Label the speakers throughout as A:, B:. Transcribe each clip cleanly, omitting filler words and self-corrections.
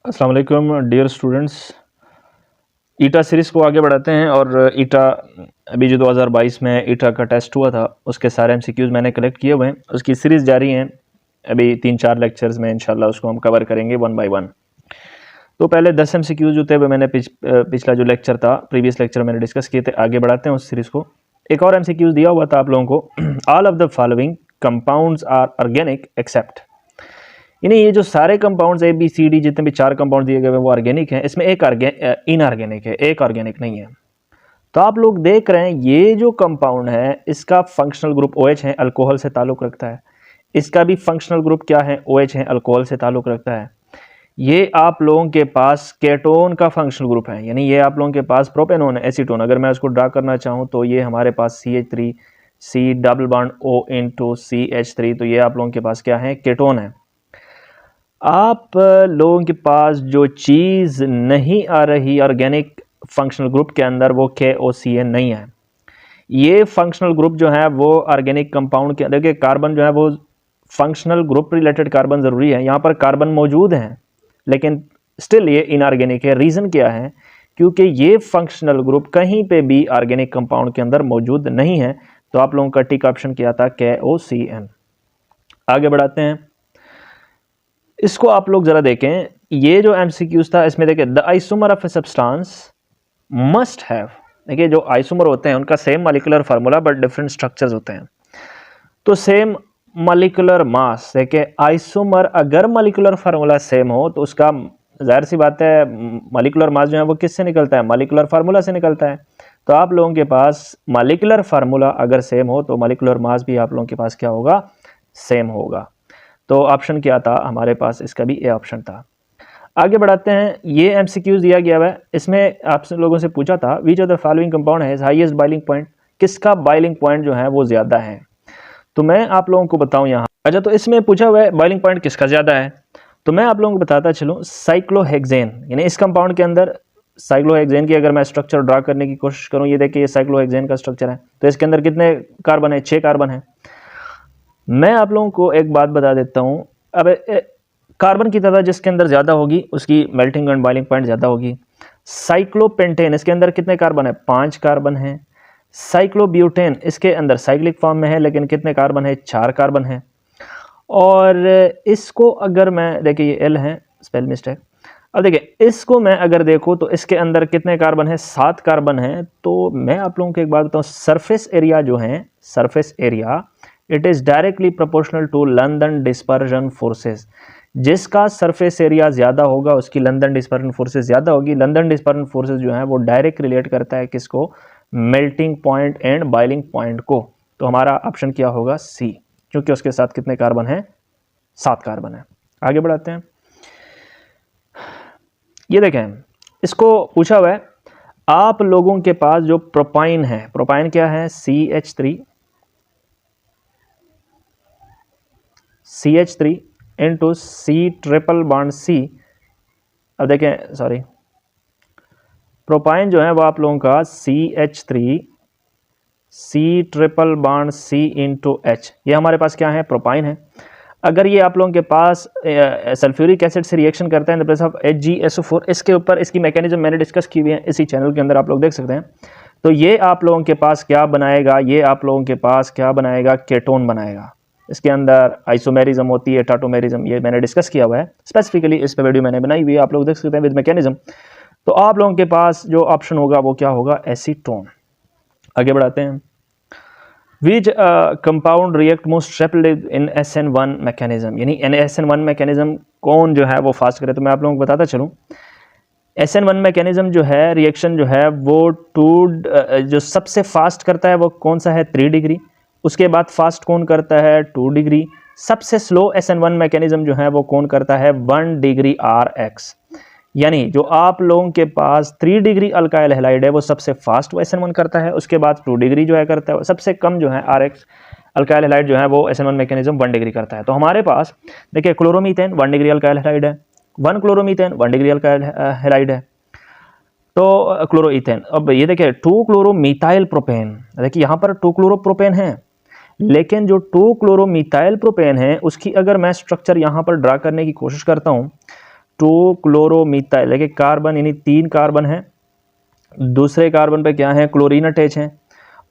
A: अस्सलाम वालेकुम dear students. ईटा series को आगे बढ़ाते हैं और ईटा अभी जो 2022 में ईटा का टेस्ट हुआ था उसके सारे एमसीक्यूज़ मैंने कलेक्ट किए हुए हैं। उसकी सीरीज़ जारी है। अभी 3-4 लेक्चर्स में इंशाल्लाह उसको हम कवर करेंगे वन बाय वन। तो पहले 10 एमसीक्यूज़ जो थे वो मैंने पिछला जो लेक्चर था, प्रीवियस लेक्चर मैंने डिस्कस किए थे। आगे बढ़ाते हैं उस सीरीज़ को। एक और एमसीक्यूज़ दिया हुआ था आप लोगों को, all of the following compounds are organic except, यानी ये जो सारे compounds A B C D जितने भी 4 कंपाउंड दिए गए हैं वो ऑर्गेनिक हैं, इसमें एक इनऑर्गेनिक है, एक ऑर्गेनिक नहीं है। तो आप लोग देख रहे हैं ये जो कंपाउंड है इसका फंक्शनल ग्रुप OH है, अल्कोहल से ताल्लुक़ रखता है। इसका भी फंक्शनल ग्रुप क्या है, OH है, अल्कोहल से ताल्लुक़ रखता है। ये आप लोगों के पास केटोन का फंक्शनल ग्रुप है, यानी ये आप लोगों के पास प्रोपेनोन है, एसीटोन। अगर मैं उसको ड्रा करना चाहूँ तो ये हमारे पास CH3 C double bond O into CH3, तो ये आप लोगों के पास क्या है, केटोन है। आप लोगों के पास जो चीज़ नहीं आ रही ऑर्गेनिक फंक्शनल ग्रुप के अंदर वो KOCN नहीं है। ये फंक्शनल ग्रुप जो है वो ऑर्गेनिक कंपाउंड के अंदर के कार्बन जो है वो फंक्शनल ग्रुप रिलेटेड कार्बन ज़रूरी है। यहाँ पर कार्बन मौजूद हैं लेकिन स्टिल ये इनऑर्गेनिक है। रीज़न क्या है, क्योंकि ये फंक्शनल ग्रुप कहीं पे भी ऑर्गेनिक कंपाउंड के अंदर मौजूद नहीं है। तो आप लोगों का टिक ऑप्शन क्या था, KOCN। आगे बढ़ाते हैं, इसको आप लोग ज़रा देखें। ये जो MCQs था इसमें देखें, the isomer of a substance must have, देखिए जो आइसोमर होते हैं उनका same molecular formula but different structures होते हैं। तो सेम मॉलिक्यूलर मास, देखिए आइसोमर अगर मॉलिक्यूलर फार्मूला सेम हो तो उसका जाहिर सी बात है मॉलिक्यूलर मास जो है वो किससे निकलता है, मॉलिक्यूलर फार्मूला से निकलता है। तो आप लोगों के पास मॉलिक्यूलर फार्मूला अगर सेम हो तो मॉलिक्यूलर मास भी आप लोगों के पास क्या होगा, सेम होगा। तो ऑप्शन क्या था हमारे पास, इसका भी ए ऑप्शन था। आगे बढ़ाते हैं, ये MCQs दिया गया है। इसमें आप लोगों से पूछा था which of the following compound has highest boiling point, किसका बॉइलिंग पॉइंट जो है वो ज़्यादा है। तो मैं आप लोगों को बताऊं यहाँ, अच्छा तो इसमें पूछा हुआ है बॉइलिंग पॉइंट किसका ज़्यादा है, तो मैं आप लोगों को बताता चलूँ साइक्लोहेक्सेन, यानी इस कंपाउंड के अंदर साइक्लोहेक्सेन की अगर मैं स्ट्रक्चर ड्रा करने की कोशिश करूँ, ये देखिए ये साइक्लोहेक्सेन का स्ट्रक्चर है। तो इसके अंदर कितने कार्बन है, 6 कार्बन है। मैं आप लोगों को एक बात बता देता हूँ, अब कार्बन की तादाद जिसके अंदर ज़्यादा होगी उसकी मेल्टिंग एंड बॉइलिंग पॉइंट ज़्यादा होगी। साइक्लोपेंटेन, इसके अंदर कितने कार्बन है, 5 कार्बन है। साइक्लोब्यूटेन इसके अंदर साइक्लिक फॉर्म में है लेकिन कितने कार्बन है, 4 कार्बन है। और इसको अगर मैं, देखिए ये L है, स्पेल मिस्टेक। अब देखिए इसको मैं अगर देखूँ तो इसके अंदर कितने कार्बन है, 7 कार्बन है। तो मैं आप लोगों को एक बात बताऊँ, सरफेस एरिया जो है, surface area it is directly proportional to London dispersion forces. जिसका सरफेस एरिया ज़्यादा होगा उसकी लंदन डिस्पर्जन फोर्सेस ज़्यादा होगी। लंदन डिस्पर्जन फोर्सेस जो है वो डायरेक्ट रिलेट करता है किसको, melting point and boiling point को। तो हमारा ऑप्शन क्या होगा, C, क्योंकि उसके साथ कितने कार्बन है, 7 कार्बन है। आगे बढ़ाते हैं, ये देखें इसको पूछा हुआ है आप लोगों के पास जो प्रोपाइन है, प्रोपाइन क्या है, CH3 into C triple bond C। अब देखें सॉरी, प्रोपाइन जो है वो आप लोगों का CH3 C triple bond C into H, ये हमारे पास क्या है, प्रोपाइन है। अगर ये आप लोगों के पास सल्फ्यूरिक एसिड से रिएक्शन करता है in the presence of HgSO4, इसके ऊपर इसकी मैकेनिज्म मैंने डिस्कस की हुई है इसी चैनल के अंदर, आप लोग देख सकते हैं। तो ये आप लोगों के पास क्या बनाएगा, ये आप लोगों के पास क्या बनाएगा, केटोन बनाएगा। इसके अंदर आइसोमेरिज्म होती है, टाटोमेरिज्म, ये मैंने डिस्कस किया हुआ है स्पेसिफिकली, इस पे वीडियो मैंने बनाई हुई है, आप लोग देख सकते हैं विद मैकेनिज्म। तो आप लोगों के पास जो ऑप्शन होगा वो क्या होगा, एसीटोन। आगे बढ़ाते हैं, which compound react most rapidly in SN1 mechanism, यानी SN1 मैकेनिज्म कौन जो है वो फास्ट करे। तो मैं आप लोगों को बताता चलूँ, SN1 मैकेनिज्म जो है, रिएक्शन जो है वो जो सबसे फास्ट करता है वो कौन सा है, 3 डिग्री। उसके बाद फास्ट कौन करता है, 2 डिग्री। सबसे स्लो SN1 मैकेनिज्म जो है वो कौन करता है, 1 डिग्री RX। यानी जो आप लोगों के पास 3 डिग्री अल्काइल हैलाइड है वो सबसे फास्ट वो SN1 करता है, उसके बाद 2 डिग्री जो है करता है, सबसे कम जो है RX अल्काइल हैलाइड जो है वो SN1 मैकेनिज्म 1 डिग्री करता है। तो हमारे पास देखिए क्लोरोमीथेन 1 डिग्री अल्काइल हैलाइड है, 1 क्लोरोमीथेन 1 डिग्री अल्काइल हैलाइड है। तो क्लोरोईथेन, अब ये देखिए 2 क्लोरोमीथाइल प्रोपेन, देखिए यहाँ पर 2 क्लोरोप्रोपेन है, लेकिन जो 2 क्लोरोमीथाइल प्रोपेन है उसकी अगर मैं स्ट्रक्चर यहाँ पर ड्रा करने की कोशिश करता हूँ 2 क्लोरोमीथाइल, देखिए कार्बन यानी 3 कार्बन है, दूसरे कार्बन पे क्या है, क्लोरीन अटैच है,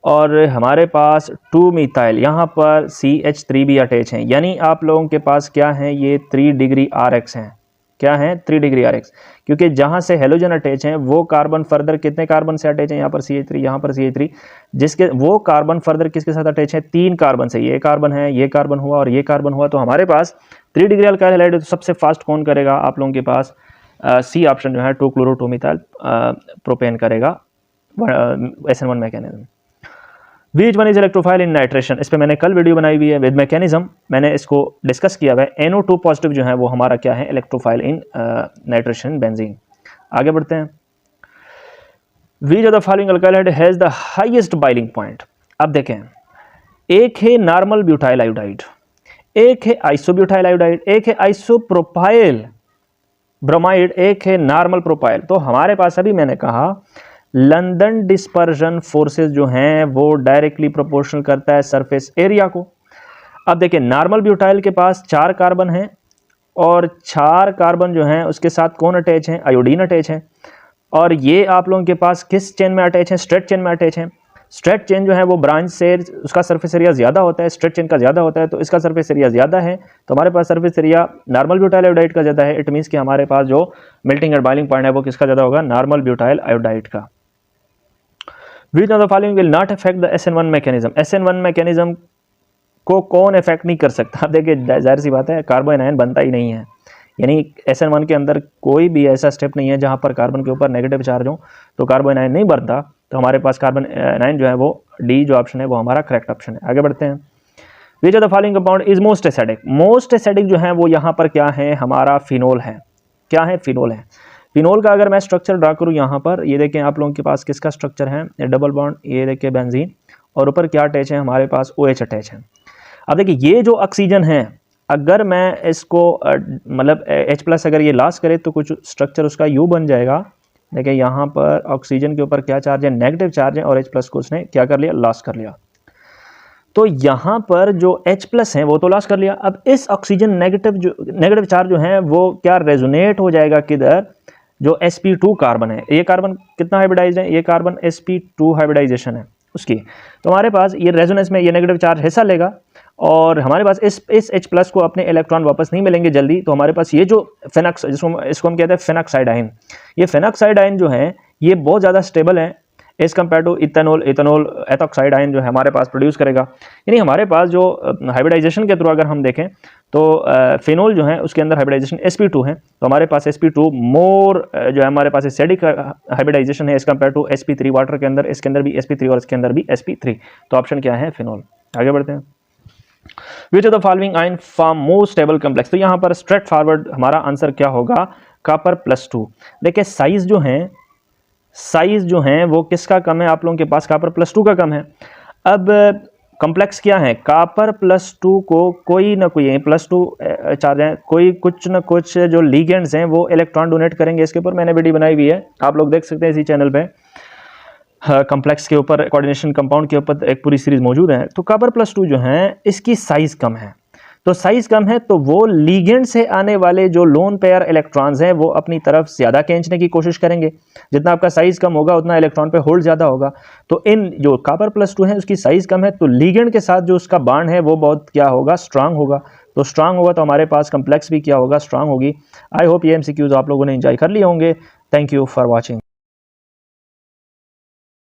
A: और हमारे पास 2 मीथाइल, यहाँ पर CH3 भी अटैच है, यानी आप लोगों के पास क्या है, ये 3 डिग्री RX हैं। क्या है, 3 डिग्री RX, क्योंकि जहाँ से हेलोजन अटैच हैं वो कार्बन फर्दर कितने कार्बन से अटैच हैं, यहाँ पर CH3, यहाँ पर CH3, जिसके वो कार्बन फर्दर किसके साथ अटैच है, 3 कार्बन से, ये कार्बन है, ये कार्बन हुआ और ये कार्बन हुआ। तो हमारे पास 3 डिग्री अल्काइल हैलाइड, तो सबसे फास्ट कौन करेगा, आप लोगों के पास सी ऑप्शन जो है 2 क्लोरो 2 मिथाइल प्रोपेन करेगा, SN1 mechanism. Which one is electrophile in nitration, इस पर मैंने कल वीडियो बनाई हुई है विद मैकेनिज्म, मैंने इसको डिस्कस किया हुआ है। NO2 पॉजिटिव जो है वो हमारा क्या है, इलेक्ट्रोफाइल इन नाइट्रेशन बेंजीन। आगे बढ़ते हैं। Which of the following alkyl has the highest boiling point, अब देखें, एक है नॉर्मल ब्यूटाइल आयोडाइड, एक है आइसोब्यूटाइल आयोडाइड, एक है आइसोप्रोपाइल ब्रोमाइड, एक है नॉर्मल प्रोपाइल। तो हमारे पास अभी मैंने कहा लंदन डिस्पर्जन फोर्सेस जो हैं वो डायरेक्टली प्रोपोर्शनल करता है सरफेस एरिया को। अब देखिए नॉर्मल ब्यूटाइल के पास 4 कार्बन हैं और 4 कार्बन जो हैं उसके साथ कौन अटैच हैं, आयोडीन अटैच है, और ये आप लोगों के पास किस चेन में अटैच है, स्ट्रेट चेन में अटैच है। स्ट्रेट चेन जो है वो ब्रांच से उसका सरफेस एरिया ज़्यादा होता है, स्ट्रेट चेन का ज़्यादा होता है, तो इसका सरफेस एरिया ज़्यादा है, तो हमारे पास surface area normal butyl iodide का ज़्यादा है। इट मीन्स कि हमारे पास जो मेल्टिंग एंड बॉइलिंग पॉइंट है वो किसका ज़्यादा होगा, नॉर्मल ब्यूटाइल आयोडाइड का। Which of the following will not affect the SN1 mechanism, SN1 mechanism को कौन इफेक्ट नहीं कर सकता। देखिए जाहिर सी बात है, कार्बन आयन बनता ही नहीं है, यानी SN1 के अंदर कोई भी ऐसा स्टेप नहीं है जहां पर कार्बन के ऊपर नेगेटिव चार्ज हो, तो कार्बन आयन नहीं बनता। तो हमारे पास कार्बन आयन जो है वो डी जो ऑप्शन है वो हमारा करेक्ट ऑप्शन है। आगे बढ़ते हैं। Which of the following compound is most acidic, most acidic जो है वो यहाँ पर क्या है, हमारा फिनोल है। क्या है, फिनोल है। फिनोल का अगर मैं स्ट्रक्चर ड्रा करूँ यहाँ पर, ये देखें आप लोगों के पास किसका स्ट्रक्चर है, डबल बॉन्ड, ये देखिए बेंजीन, और ऊपर क्या अटैच है, हमारे पास OH अटैच है। अब देखिए ये जो ऑक्सीजन है, अगर मैं इसको मतलब H+ अगर ये लॉस करे तो कुछ स्ट्रक्चर उसका U बन जाएगा। देखिए यहाँ पर ऑक्सीजन के ऊपर क्या चार्ज है, नेगेटिव चार्ज है, और H+ को उसने क्या कर लिया, लॉस कर लिया। तो यहाँ पर जो H+ है वो तो लॉस कर लिया। अब इस ऑक्सीजन नेगेटिव चार्ज जो है वो क्या रेजोनेट हो जाएगा किधर, जो sp2 कार्बन है, ये कार्बन कितना हाइब्रिडाइज्ड है, ये कार्बन sp2 हाइब्रिडाइजेशन है उसकी, तो हमारे पास ये रेजोनेंस में ये नेगेटिव चार्ज हिस्सा लेगा, और हमारे पास इस H+ को अपने इलेक्ट्रॉन वापस नहीं मिलेंगे जल्दी। तो हमारे पास ये जो फेनॉक्स, इसको हम कहते हैं फेनॉक्साइड आयन, ये फेनॉक्साइड आयन जो है ये बहुत ज़्यादा स्टेबल है as compare to ethanol ethoxide ion जो है हमारे पास प्रोड्यूस करेगा। यानी हमारे पास जो हाइब्रिडाइजेशन के थ्रू अगर हम देखें तो फिनोल जो है उसके अंदर हाइब्रिडाइजेशन sp2 है, तो हमारे पास sp2 मोर जो है हमारे पास एसिडिक हाइब्रिडाइजेशन है as compare to sp3 water के अंदर, इसके अंदर भी sp3 और इसके अंदर भी sp3, तो ऑप्शन क्या है, फिनोल। आगे बढ़ते हैं। Which of the following ion form more stable complex, तो यहाँ पर स्ट्रेट फॉरवर्ड हमारा आंसर क्या होगा, copper+2। देखिए साइज जो है वो किसका कम है, आप लोगों के पास copper+2 का कम है। अब कॉम्प्लेक्स क्या है, copper+2 को कोई ना कोई +2 चार्ज है, कोई कुछ ना कुछ जो लिगेंड्स हैं वो इलेक्ट्रॉन डोनेट करेंगे। इसके ऊपर मैंने वीडियो बनाई हुई है, आप लोग देख सकते हैं इसी चैनल पे। कॉम्प्लेक्स के ऊपर, कोऑर्डिनेशन कंपाउंड के ऊपर एक पूरी सीरीज मौजूद है। तो copper+2 जो है इसकी साइज कम है, तो साइज कम है तो वो लिगेंड से आने वाले जो लोन पेयर इलेक्ट्रॉन्स हैं वो अपनी तरफ ज़्यादा खींचने की कोशिश करेंगे। जितना आपका साइज कम होगा उतना इलेक्ट्रॉन पे होल्ड ज़्यादा होगा। तो इन जो copper+2 है उसकी साइज कम है, तो लिगेंड के साथ जो उसका बॉन्ड है वो बहुत क्या होगा, स्ट्रांग होगा। तो स्ट्रांग होगा तो हमारे पास कम्प्लेक्स भी क्या होगा, स्ट्रांग होगी। आई होप ये MCQs आप लोगों ने एंजॉय कर लिए होंगे। Thank you for watching.